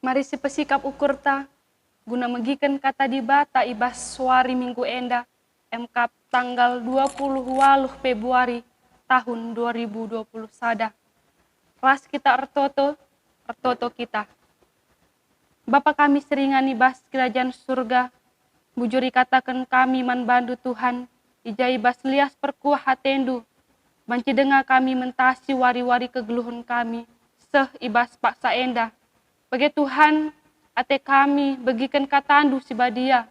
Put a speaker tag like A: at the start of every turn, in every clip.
A: Mari si pesikap ukur ta, guna megikan kata di bata ibas suari minggu enda, MK tanggal 28 Februari tahun 2020 sada. Ras kita ertoto kita. Bapa kami seringan ibas kerajaan surga, bujuri katakan kami manbandu Tuhan, ijai bas lias perkuah hatendu, banci dengar kami mentasi wari-wari kegeluhan kami, seh ibas paksa enda. Bagi Tuhan, ate kami bagikan katandu si badia.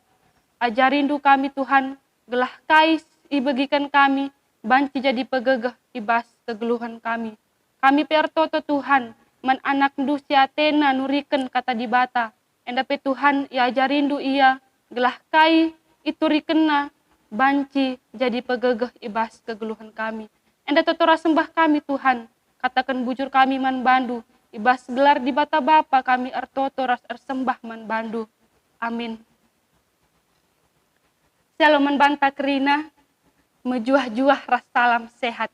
A: Ajarindu kami Tuhan, gelah kais ibagikan kami, banci jadi pegegeh ibas kegeluhan kami. Kami pertoto Tuhan, man anak ndu si Atena nuriken kata di bata. Endape Tuhan, ia ajarindu ia, gelah kai itu rikena, banci jadi pegegeh ibas kegeluhan kami. Enda totora sembah kami Tuhan, katakan bujur kami man bandu, ibas gelar di bata Bapa kami ertoto ras ersembah man bandu. Amin. Shalom man banta kerina, mejuah-juah ras salam sehat.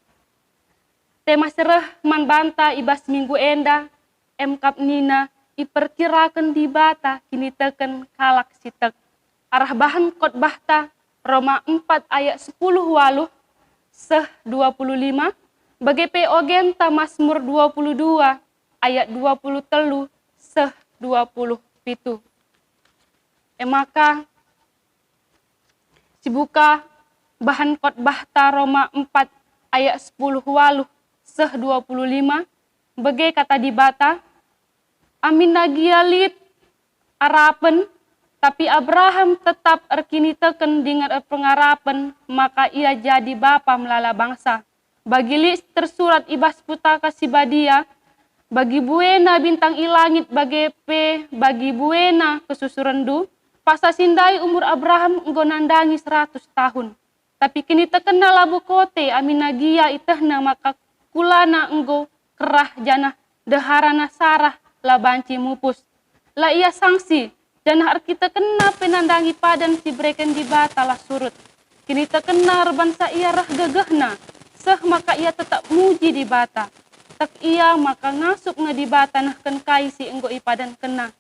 A: Tema sereh man banta ibas minggu enda, MKap nina, iperkirakan di bata kini teken kalak sitek. Arah bahan khotbah ta Roma 4 ayat 10 waluh seh 25, bagi POGen ta Mazmur 22 ayat 20 telu seh 20 pitu. Maka sibuka bahan khotbah ta Roma 4 ayat 10 waluh seh 25, bagi kata di bata, amin nagialit arapen, tapi Abraham tetap erkini teken dengan pengarapan, maka ia jadi bapa melala bangsa. Bagi lis tersurat ibas putaka si badia, bagi buena bintang ilangit bagi buena kesusurendu, paksa sindai umur Abraham enggo nandangi 100 tahun. Tapi kini tekena labu kote aminagia itehna maka kulana enggo kerah janah deharana sarah la banci mupus. La ia sanksi, janah kita kena penandangi padan si breken di bata lah surut. Kini tekena rebansa ia rah gegehna, seh maka ia tetap muji di bata. Tak ia maka ngasup nga di bata nah kenkai si enggo ipadan kena.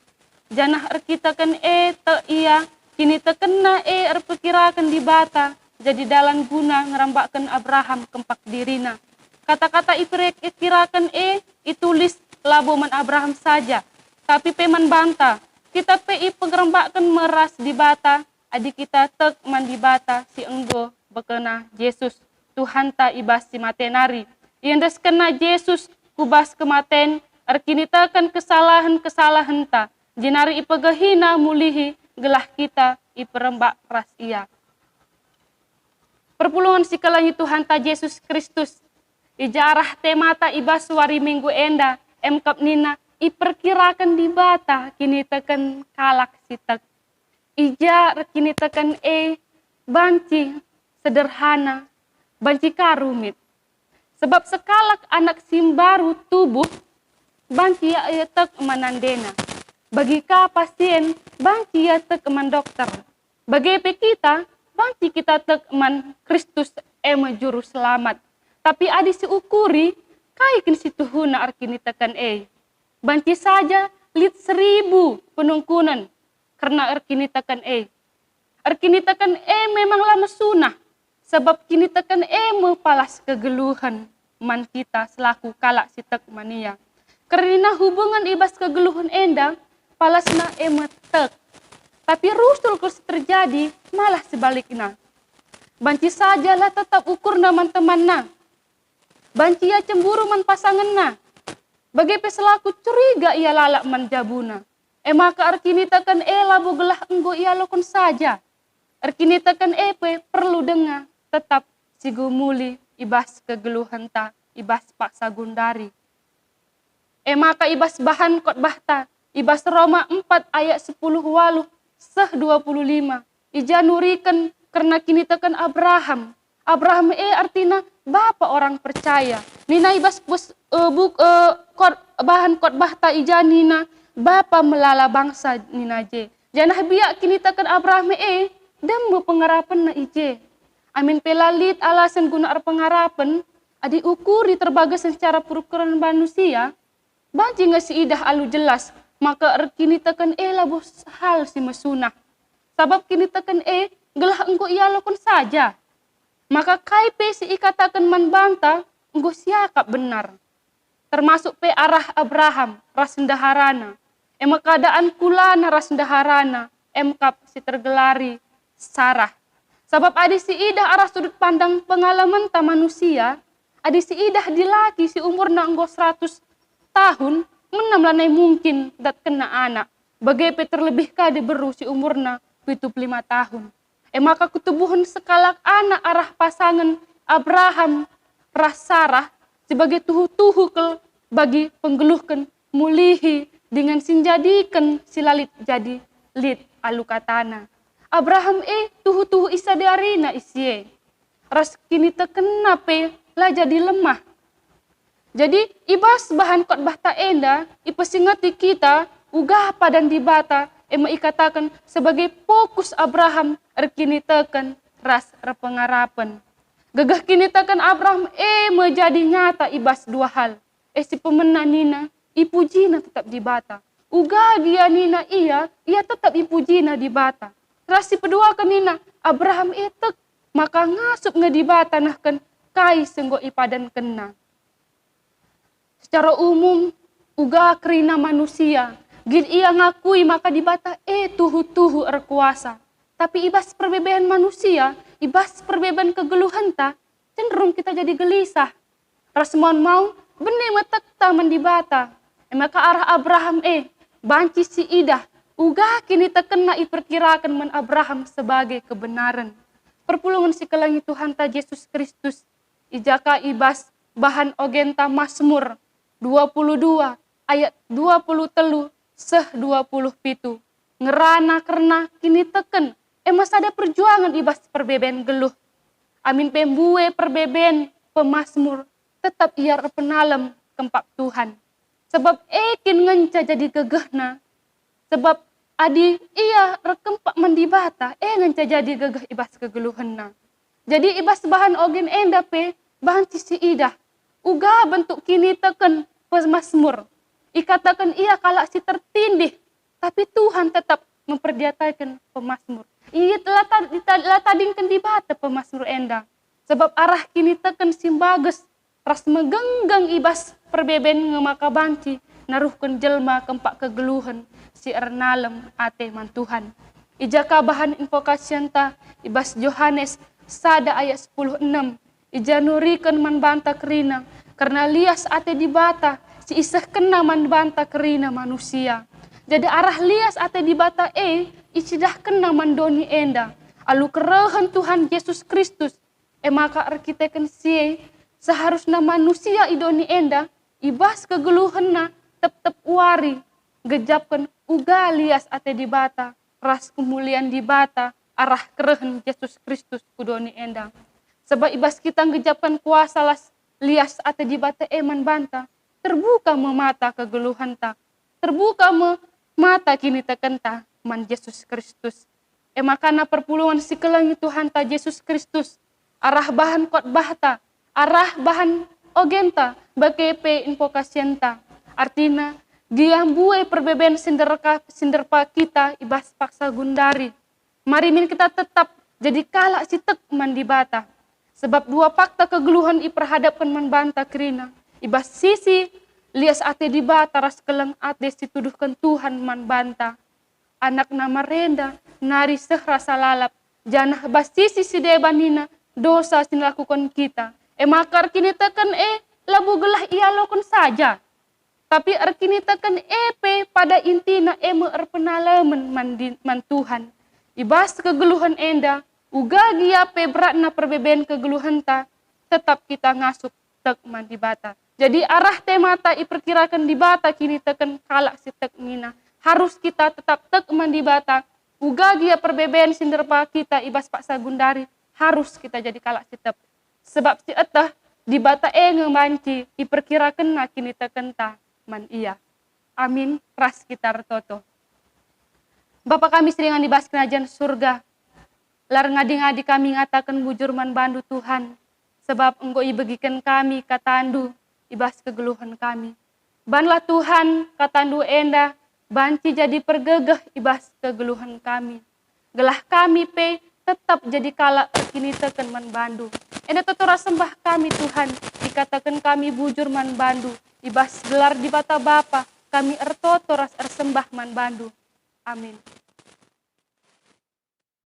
A: Janah kita ken te ia, kini tekena erpekirakan di bata, jadi dalam guna ngerambakkan Abraham kempak dirina. Kata-kata ikirakan itulis laboman Abraham saja, tapi peman banta, kita pengerambakkan meras di bata, adik kita tek man di bata si enggo bekena Yesus, Tuhan ta ibas si matenari. Iendes kena Yesus kubas kematen, erkini tekan kesalahan ta, jenari ipegehina mulihi, gelah kita iperembak ras ia. Perpulungan sikalangi Tuhan ta Yesus Kristus, ijarah temata ibas wari minggu enda, MKap nina, iperkirakan di bata kini teken kalak sitek. Ija kini teken banci sederhana, banci karumit. Sebab sekalak anak simbaru tubuh, banci ya tek manandena. Bagi ka pasien, banci ya tek man dokter. Bagi kita, banci kita tek man Kristus juru selamat. Tapi adi si ukuri, kaikin si tuhuna arkini tekan banci saja lit 1000 penungkunan karena erkini tekan erkini tekan memang lama sunah sebab kini tekan mepalas kegeluhan man kita selaku kalak si tek mania karena hubungan ibas kegeluhan enda palasna metek tapi rusul kus terjadi malah sebaliknya banci saja lah tetap ukur naman temanna banci ya cemburu man pasanganna. Bagi peselaku curiga ia lalak manjabuna. Maka erkini tekan labu gelah enggo ia lokon saja. Erkini tekan perlu dengar tetap sigumuli ibas kegeluhan ta, ibas paksa gundari. Maka ibas bahan khotbah ta, ibas Roma 4 ayat 10 waluh seh 25. Ija nurikan karena kini tekan Abraham. Abraham artinya bapa orang percaya. Nina ibas bahan khotbah ta ija nina bapa melala bangsa nina je. Janah biak kini tekan Abraham dembu pengarapan na ije. Amin pelalit alasan guna pengarapan adi ukuri terbagas secara perukuran manusia. Banci ngasi idah alu jelas maka kini tekan labos hal si mesunah. Sabab kini tekan gelah engko ia lakukan saja. Maka kai pe si ikatakan man banta, engko siakap benar. Termasuk pe arah Abraham, ras sendaharana. Keadaan kulana ras sendaharana, kap si tergelari Sarah. Sebab adi si idah arah sudut pandang pengalaman ta manusia, adi si idah dilaki si umur na engko 100 tahun, menam lanai mungkin dat kena anak. Bagai terlebih ka diberu si umurna 75 tahun. Maka kutubuhan sekalak anak arah pasangan Abraham ras Sarah sebagai tuhu-tuhu ke bagi penggeluhkan mulihi dengan sinjadikan silalit jadi lit alukatana. Abraham tuhu-tuhu isa diarina isye. Ras kini terkena pe lah jadi lemah. Jadi ibas bahan khotbah ta enda ipesingati kita ugah padan dibata ikatakan sebagai fokus Abraham kini teken ras repengarapan. Gagah kini tekan Abraham menjadi nyata ibas dua hal. Si pemena nina ipujina tetap dibata. Uga dia nina ia tetap ipujina dibata. Ras si kedua kanina Abraham tek maka ngasup ngedibata nahkan kai senggo ipadan kena. Secara umum uga kerina manusia gid ia ngakui maka dibata tuhu-tuhu erkuasa. Tapi ibas perbedaan manusia, ibas perbedaan kegeluhan ta, cenderung kita jadi gelisah. Rasmon mau benih metek taman dibata. Maka arah Abraham banci si idah, uga kini terkena iperkirakan man Abraham sebagai kebenaran. Perpulungan si kelangi Tuhan ta Yesus Kristus, ijaka ibas bahan ogenta Mazmur 22 ayat 23 seh 27. Ngerana karena kini teken masa ada perjuangan ibas perbeben geluh. Amin pembue perbeben pemazmur tetap ia penalam kempap Tuhan. Sebab kin ngenca jadi gegehna. Sebab adi ia rekempak mendibata ngenca jadi gegeh ibas kegeluhenna. Jadi ibas bahan ogen enda pe bahan sisi idah. Uga bentuk kini teken pemazmur. Ikatakan ia kalak si tertindih. Tapi Tuhan tetap memperdiatakan pemazmur. Ia telah tadingkan dibata pemazmur enda. Sebab arah kini teken simbages ras megenggang ibas perbeben ngemaka banci naruhkan jelma kempak kegeluhan si ernalem ate man Tuhan. Ijaka bahan invokasian ta ibas Yohanes sada ayat 10:6. Ija nurikan man banta kerina karena lias ate dibata si isah kena man banta kerina manusia. Jadi arah lias ate dibata icidah kena mandoni enda. Alu kerehan Tuhan Yesus Kristus. Maka arkiteken sie seharusnya manusia idoni enda. Ibas kegeluhenna tep wari. Gejapkan uga lias ate dibata. Ras kemuliaan dibata. Arah kerehan Yesus Kristus kudoni enda. Sebab ibas kita gejapkan kuasa lias ate dibata eman banta. Terbuka memata kegeluhan tak. Terbuka mata kini tekenta man Yesus Kristus. Makana perpuluhan si kelangi Tuhan ta Yesus Kristus. Arah bahan khotbah ta, arah bahan ogenta, bakepe invokasienta. Artina, giambue perbeben sinderpa kita ibas paksa gundari. Mari min kita tetap jadi kalak si tek man dibata. Sebab dua fakta kegeluhan iperhadapkan man banta kerina. Ibas sisi lias ate dibata ras keleng ate situduhkan Tuhan man banta. Anak nama renda, nari seh rasa lalap. Janah basisi si debanina, dosa sin lakukan kita. Makar kini tekan labu gelah ia lakukan saja. Tapi kini tekan pada intina erpenalaman man Tuhan. Ibas kegeluhan enda, uga gia beratna perbeben kegeluhan ta, tetap kita ngasup tek man dibata. Jadi arah temata iperkirakan dibata kini tekan kalak si tek mina. Harus kita tetap tek man dibata. Uga gia perbeben sinderpa kita ibas paksa gundari. Harus kita jadi kalak si tek. Sebab si etah dibata ngemanci iperkirakan na kini tekan ta man iya. Amin. Ras kita retoto. Bapa kami seringan dibas kenajan surga. Lar ngadi-ngadi kami ngatakan bujur man bandu Tuhan. Sebab engkau ibagikan kami katandu ibas kegeluhan kami. Banlah Tuhan katandu enda banci jadi pergegeh ibas kegeluhan kami. Gelah kami pe tetap jadi kala kini teken man bandu. Enda totora sembah kami Tuhan, dikatakan kami bujur man bandu. Ibas gelar di bata Bapa, kami ertotoras ersembah man bandu. Amin.